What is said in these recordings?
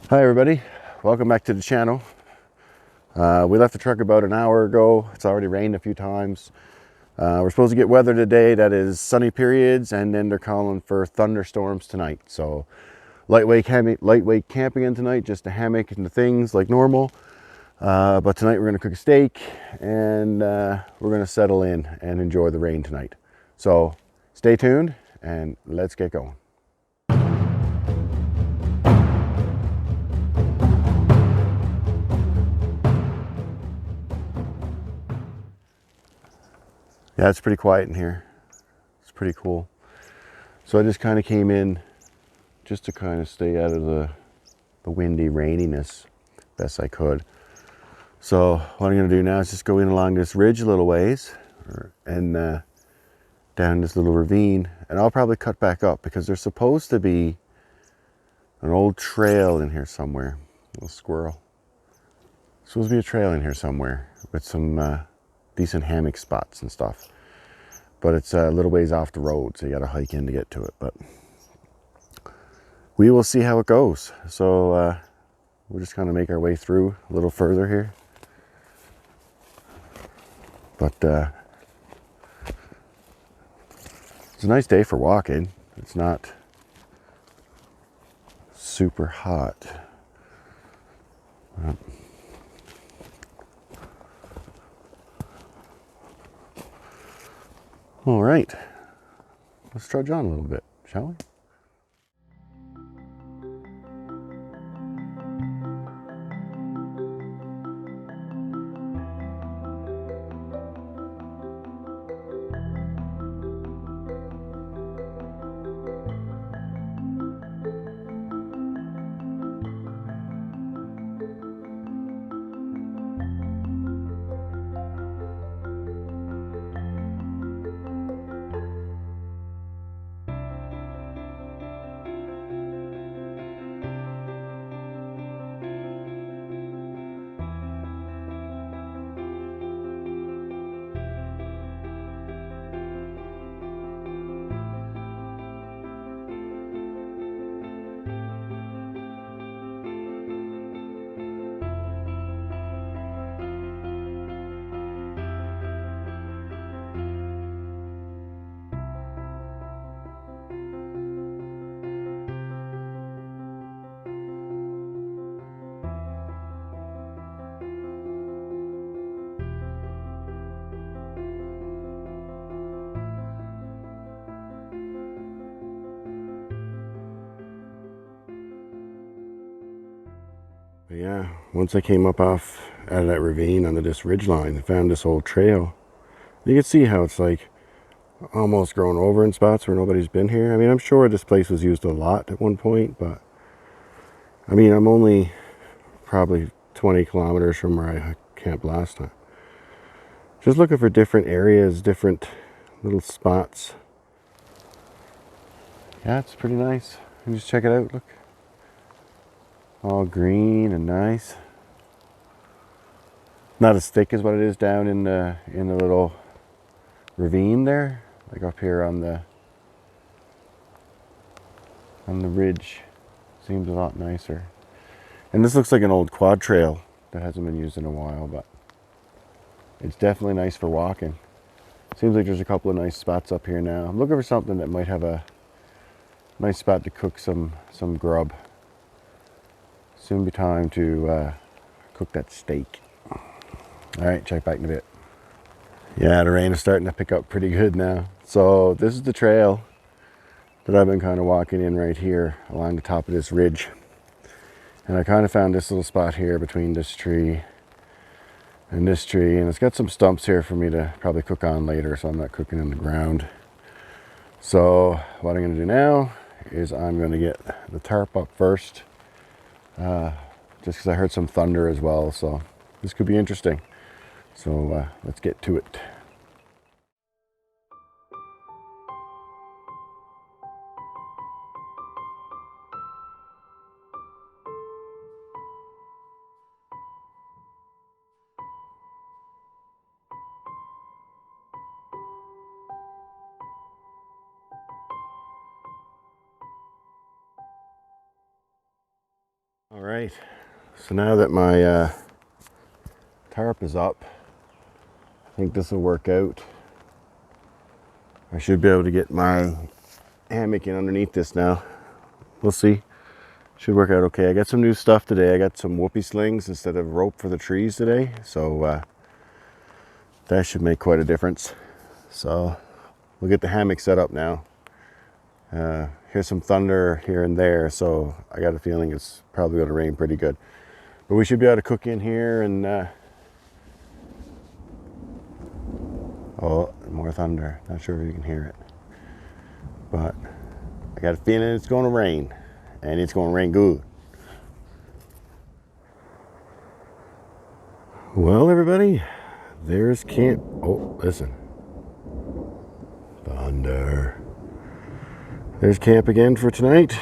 Hi everybody, welcome back to the channel. We left the truck about an hour ago. It's already rained a few times. We're supposed to get weather today that is sunny periods, and then they're calling for thunderstorms tonight. So lightweight camping in tonight, just a hammock and the things like normal. But tonight we're going to cook a steak and we're going to settle in and enjoy the rain tonight. So stay tuned and let's get going. Yeah, it's pretty quiet in here. It's pretty cool. So I just kind of came in just to kind of stay out of the windy raininess best I could. So what I'm going to do now is just go in along this ridge a little ways and down this little ravine, and I'll probably cut back up because there's supposed to be an old trail in here somewhere. A little squirrel. There's supposed to be a trail in here somewhere with some decent hammock spots and stuff. But it's a little ways off the road, so you got to hike in to get to it. But we will see how it goes. So we'll just kind of make our way through a little further here. But it's a nice day for walking. It's not super hot. All right, let's trudge on a little bit, shall we? But yeah, once I came up off out of that ravine onto this ridge line, I found this old trail. You can see how it's like almost grown over in spots where nobody's been here. I mean, I'm sure this place was used a lot at one point, but I mean, I'm only probably 20 kilometers from where I camped last time. Just looking for different areas, different little spots. Yeah, it's pretty nice. You just check it out, look. All green and nice. Not as thick as what it is down in the little ravine there, like up here on the ridge. Seems a lot nicer. And this looks like an old quad trail that hasn't been used in a while, but it's definitely nice for walking. Seems like there's a couple of nice spots up here now. I'm looking for something that might have a nice spot to cook some grub. Soon be time to cook that steak. All right, check back in a bit. Yeah, the rain is starting to pick up pretty good now. So this is the trail that I've been kind of walking in right here along the top of this ridge. And I kind of found this little spot here between this tree and this tree. And it's got some stumps here for me to probably cook on later, so I'm not cooking in the ground. So what I'm going to do now is I'm going to get the tarp up first. Just because I heard some thunder as well, so this could be interesting. So let's get to it. All right, so now that my tarp is up, I think this will work out. I should be able to get my hammock in underneath this now. We'll see. Should work out okay. I got some new stuff today. I got some whoopee slings instead of rope for the trees today, so that should make quite a difference. So we'll get the hammock set up now. Here's some thunder here and there, so I got a feeling it's probably going to rain pretty good. But we should be able to cook in here and oh, more thunder. Not sure if you can hear it, but I got a feeling it's going to rain, and it's going to rain good. Well, everybody, there's camp. Oh, listen. Thunder. There's camp again for tonight.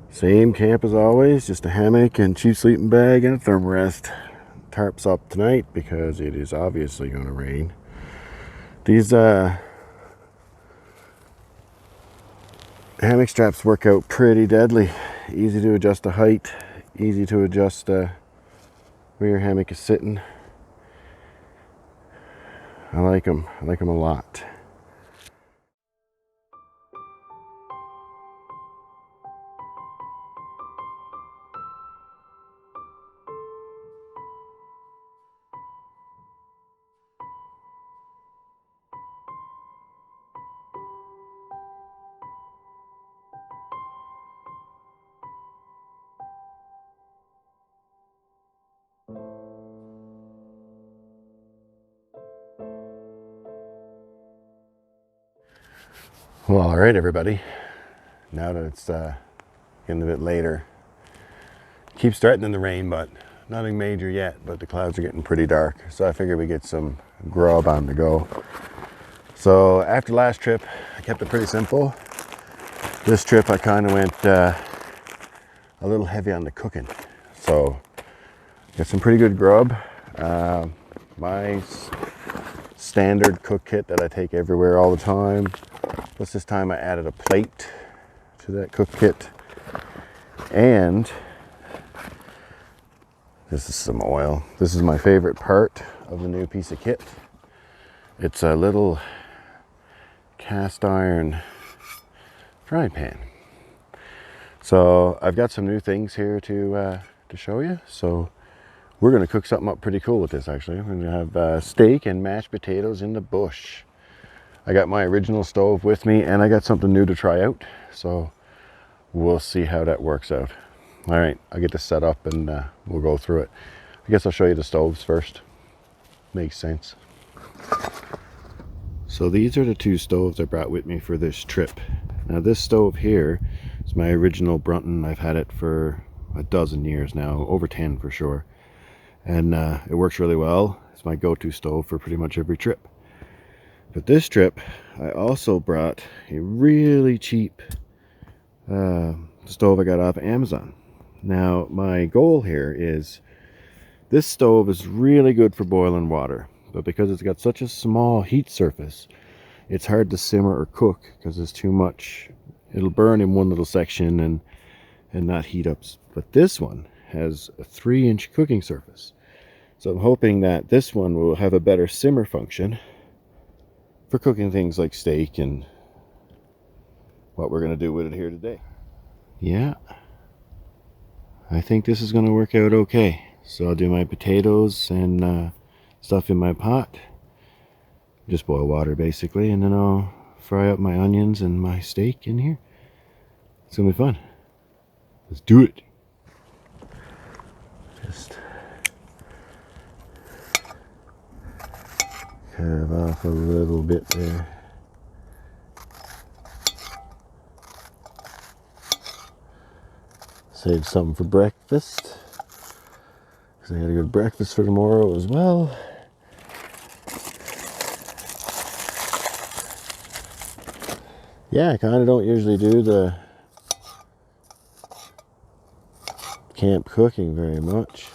Same camp as always, just a hammock and cheap sleeping bag and a thermarest. Tarp's up tonight because it is obviously going to rain. These hammock straps work out pretty deadly. Easy to adjust the height, easy to adjust where your hammock is sitting. I like them a lot. Well, all right, everybody. Now that it's getting a bit later, keeps threatening the rain, but nothing major yet. But the clouds are getting pretty dark, so I figured we get some grub on the go. So after last trip, I kept it pretty simple. This trip, I kind of went a little heavy on the cooking. So got some pretty good grub. My standard cook kit that I take everywhere all the time. Plus this time I added a plate to that cook kit, and this is some oil. This is my favorite part of the new piece of kit. It's a little cast iron frying pan. So I've got some new things here to show you. So we're going to cook something up pretty cool with this. Actually, we're going to have steak and mashed potatoes in the bush. I got my original stove with me, and I got something new to try out, so we'll see how that works out. All right, I'll get this set up and we'll go through it. I guess I'll show you the stoves first. Makes sense. So these are the two stoves I brought with me for this trip. Now this stove here is my original Brunton. I've had it for a dozen years now, over 10 for sure, and it works really well. It's my go-to stove for pretty much every trip. But this trip, I also brought a really cheap stove I got off Amazon. Now, my goal here is, this stove is really good for boiling water, but because it's got such a small heat surface, it's hard to simmer or cook because there's too much. It'll burn in one little section and not heat up. But this one has a 3-inch cooking surface. So I'm hoping that this one will have a better simmer function for cooking things like steak and what we're going to do with it here today. Yeah, I think this is going to work out okay. So I'll do my potatoes and stuff in my pot. Just boil water basically, and then I'll fry up my onions and my steak in here. It's going to be fun. Let's do it. Just carve off a little bit there. Save some for breakfast, because I got a good breakfast for tomorrow as well. Yeah, I kind of don't usually do the camp cooking very much.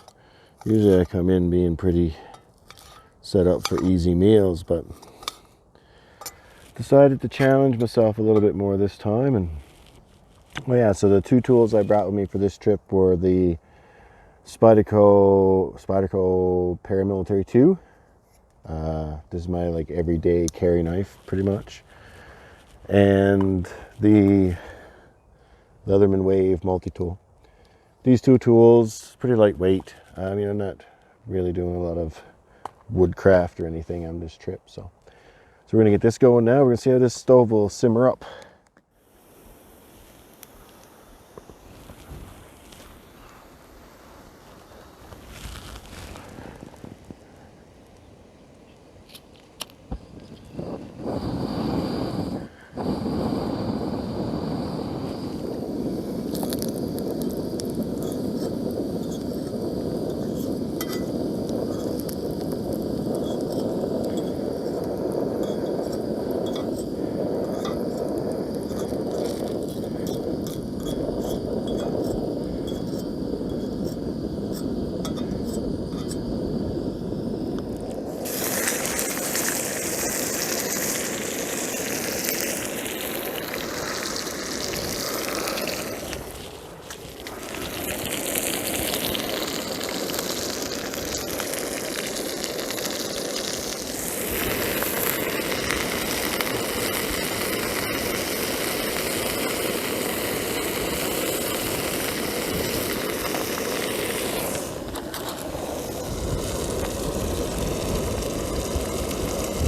Usually I come in being pretty set up for easy meals, but decided to challenge myself a little bit more this time and Oh yeah, so the two tools I brought with me for this trip were the Spyderco Paramilitary 2. This is my like everyday carry knife, pretty much. And the Leatherman Wave multi-tool. These two tools, pretty lightweight. I mean, I'm not really doing a lot of woodcraft or anything on this trip, so we're gonna get this going now. We're gonna see how this stove will simmer up.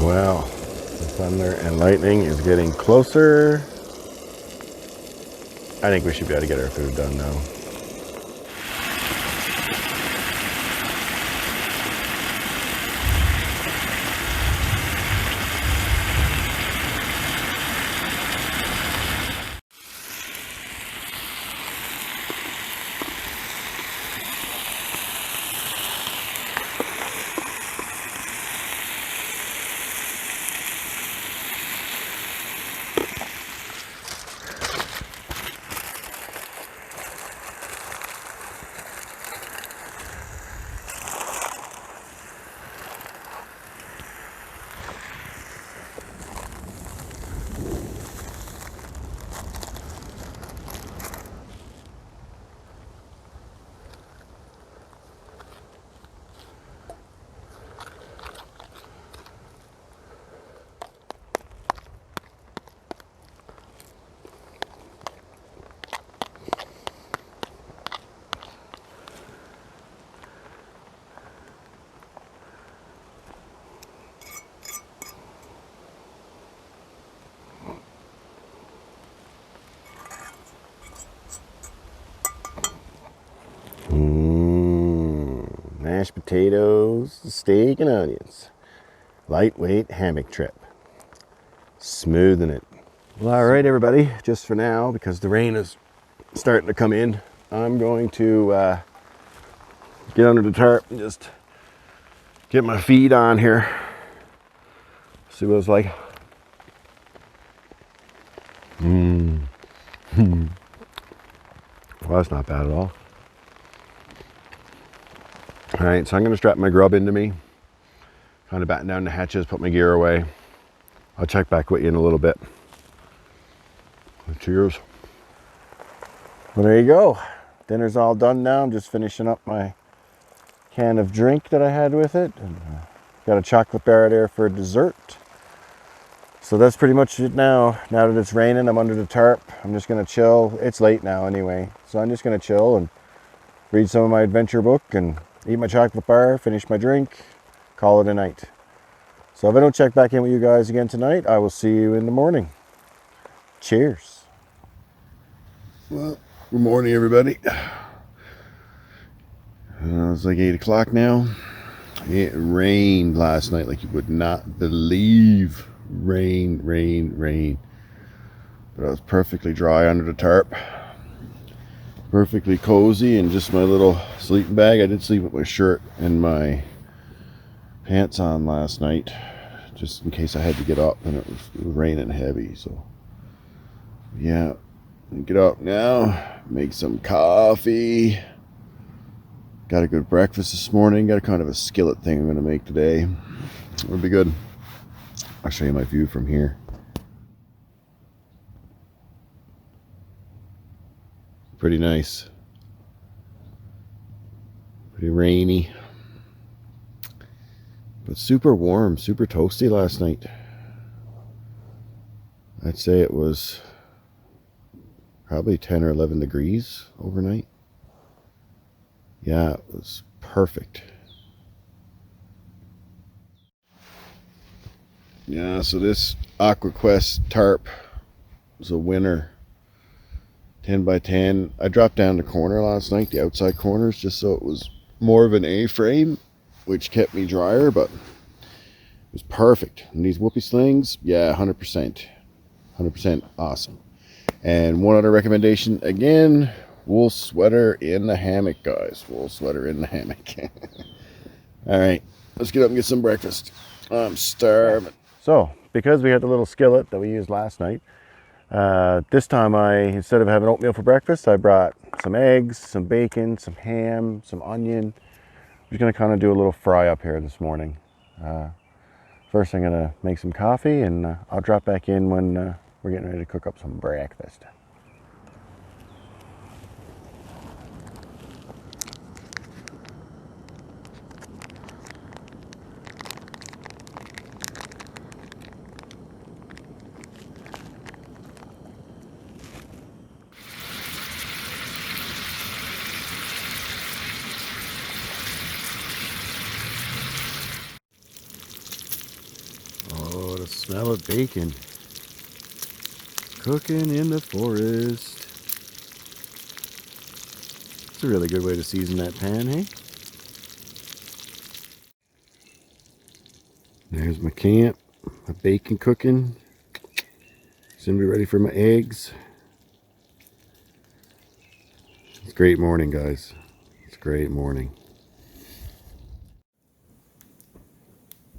Well, the thunder and lightning is getting closer. I think we should be able to get our food done now. Mashed potatoes, steak, and onions. Lightweight hammock trip. Smoothing it. Well, all right, everybody. Just for now, because the rain is starting to come in, I'm going to get under the tarp and just get my feet on here. See what it's like. Well, that's not bad at all. All right, so I'm going to strap my grub into me, kind of batten down the hatches, put my gear away. I'll check back with you in a little bit. Cheers. Well, there you go. Dinner's all done now. I'm just finishing up my can of drink that I had with it. And got a chocolate bar there for dessert. So that's pretty much it now. Now that it's raining, I'm under the tarp. I'm just going to chill. It's late now anyway. So I'm just going to chill and read some of my adventure book and eat my chocolate bar, finish my drink, call it a night. So if I don't check back in with you guys again tonight, I will see you in the morning. Cheers. Well, good morning, everybody. It's like 8 o'clock now. It rained last night like you would not believe. Rain. But I was perfectly dry under the tarp. Perfectly cozy, and just my little sleeping bag. I did sleep with my shirt and my pants on last night, just in case I had to get up, and it was raining heavy. So yeah, get up now, make some coffee. Got a good breakfast this morning. Got a kind of a skillet thing I'm going to make today. It'll be good. I'll show you my view from here. pretty nice. Pretty rainy. But super warm, super toasty last night. I'd say it was probably 10 or 11 degrees overnight. Yeah, it was perfect. Yeah, so this AquaQuest tarp was a winner. 10 by 10. I dropped down the corner last night, the outside corners, just so it was more of an A-frame, which kept me drier, but it was perfect. And these whoopee slings, yeah, 100%. 100% awesome. And one other recommendation, again, wool sweater in the hammock, guys. Wool sweater in the hammock. All right, let's get up and get some breakfast. I'm starving. So, because we had the little skillet that we used last night, this time instead of having oatmeal for breakfast, I brought some eggs, some bacon, some ham, some onion. I'm just gonna kind of do a little fry up here this morning. First I'm gonna make some coffee, and I'll drop back in when we're getting ready to cook up some breakfast. Oh, the smell of bacon. Cooking in the forest. It's a really good way to season that pan, hey? There's my camp, my bacon cooking. It's gonna be ready for my eggs. It's a great morning, guys. It's a great morning.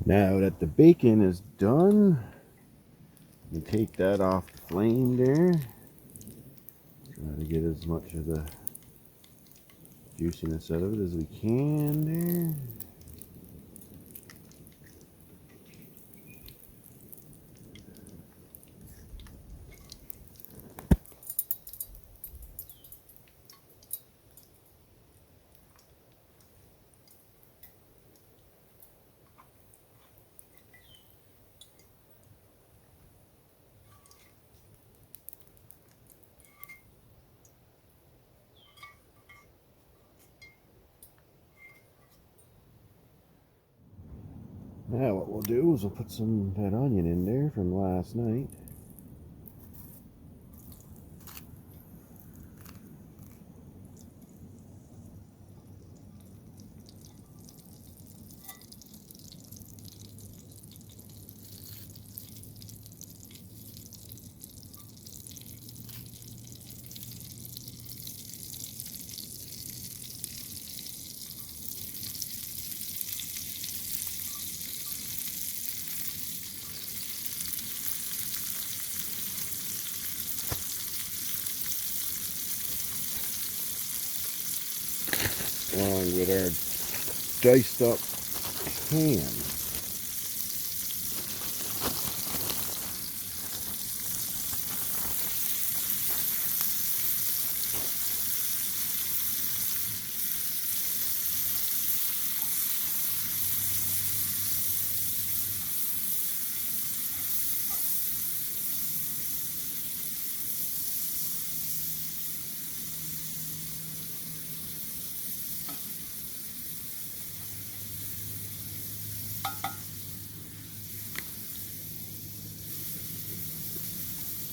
Now that the bacon is done, we take that off the flame there. Try to get as much of the juiciness out of it as we can there. Now what we'll do is we'll put some of that onion in there from last night. Along with our diced up ham.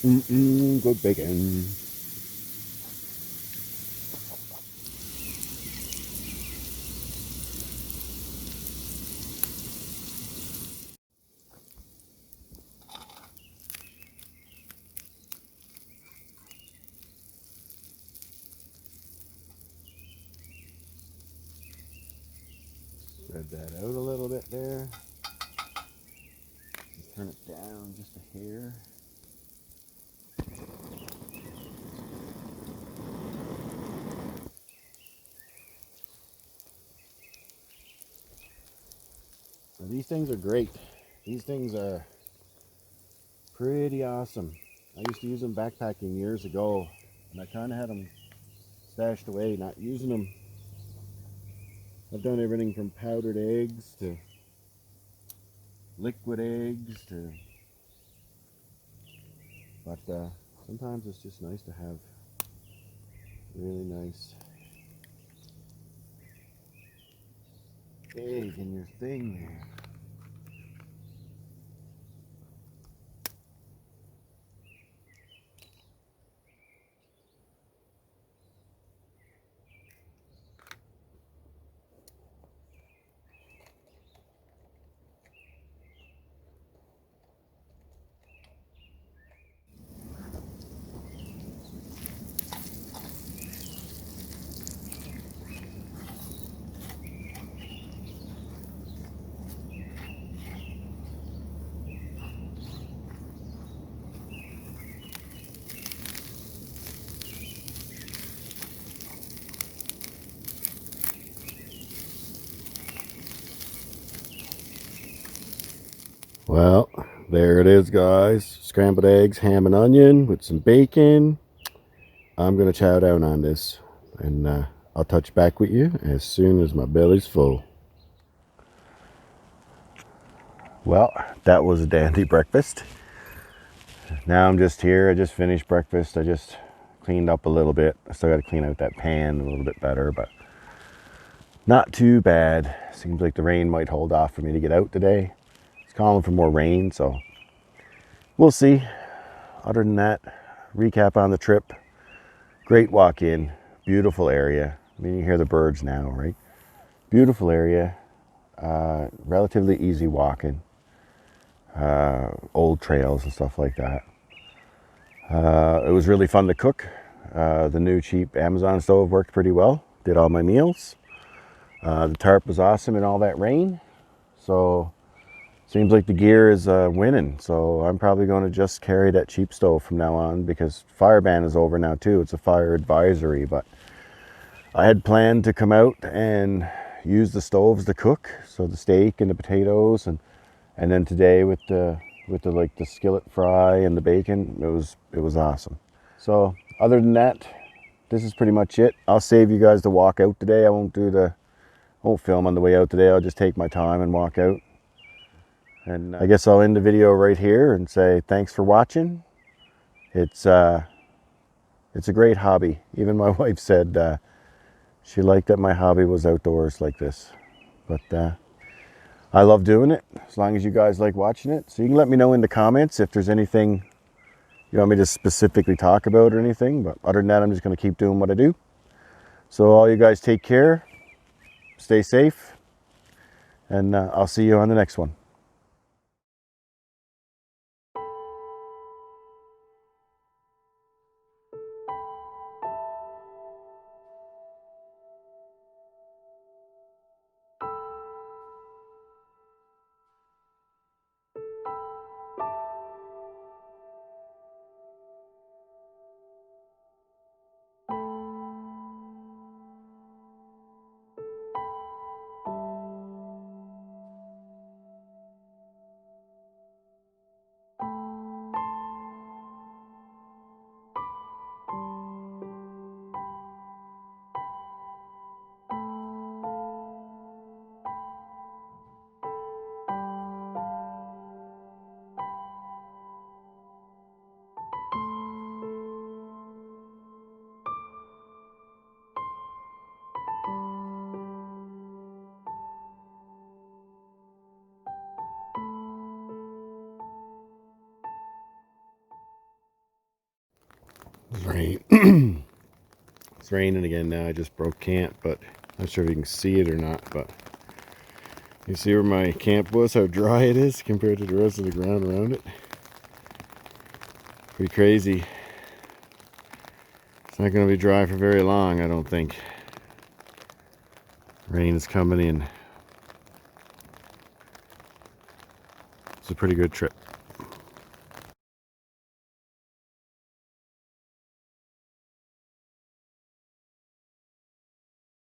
Good bacon. Spread that out a little bit there. Just turn it down just a hair. Now, these things are great. These things are pretty awesome. I used to use them backpacking years ago, and I kind of had them stashed away, not using them. I've done everything from powdered eggs to liquid eggs to, but sometimes it's just nice to have really nice egg in your thing there. Well, there it is, guys. Scrambled eggs, ham and onion with some bacon. I'm going to chow down on this, and I'll touch back with you as soon as my belly's full. Well, that was a dandy breakfast. Now I'm just here. I just finished breakfast. I just cleaned up a little bit. I still got to clean out that pan a little bit better, but not too bad. Seems like the rain might hold off for me to get out today. It's calling for more rain, so we'll see. Other than that, recap on the trip. Great walk in, beautiful area. I mean, you hear the birds now, right? Beautiful area, relatively easy walking, old trails and stuff like that. It was really fun to cook. The new cheap Amazon stove worked pretty well. Did all my meals. The tarp was awesome in all that rain. So seems like the gear is winning. So I'm probably going to just carry that cheap stove from now on, because fire ban is over now too. It's a fire advisory, but I had planned to come out and use the stoves to cook. So the steak and the potatoes, and then today with the skillet fry and the bacon, it was awesome. So other than that, this is pretty much it. I'll save you guys the walk out today. I won't film on the way out today. I'll just take my time and walk out. And I guess I'll end the video right here and say thanks for watching. It's a great hobby. Even my wife said she liked that my hobby was outdoors like this. But I love doing it, as long as you guys like watching it. So you can let me know in the comments if there's anything you want me to specifically talk about or anything. But other than that, I'm just going to keep doing what I do. So all you guys take care, stay safe, and I'll see you on the next one. It's rain. It's raining again now. I just broke camp, but I'm not sure if you can see it or not, but you see where my camp was, how dry it is compared to the rest of the ground around it. Pretty crazy. It's not going to be dry for very long, I don't think. Rain is coming in. It's a pretty good trip.